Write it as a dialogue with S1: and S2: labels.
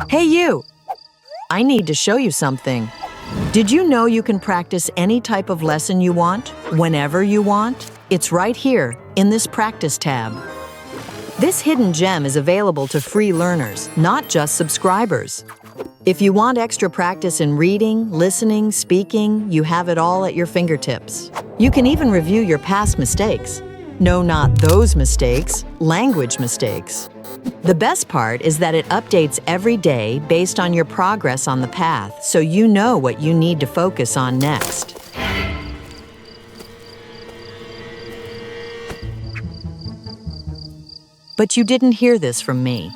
S1: Hey you! I need to show you something. Did you know you can practice any type of lesson you want, whenever you want? It's right here, in this Practice tab. This hidden gem is available to free learners, not just subscribers. If you want extra practice in reading, listening, speaking, you have it all at your fingertips. You can even review your past mistakes. No, not those mistakes, language mistakes. The best part is that it updates every day based on your progress on the path, so you know what you need to focus on next. But you didn't hear this from me.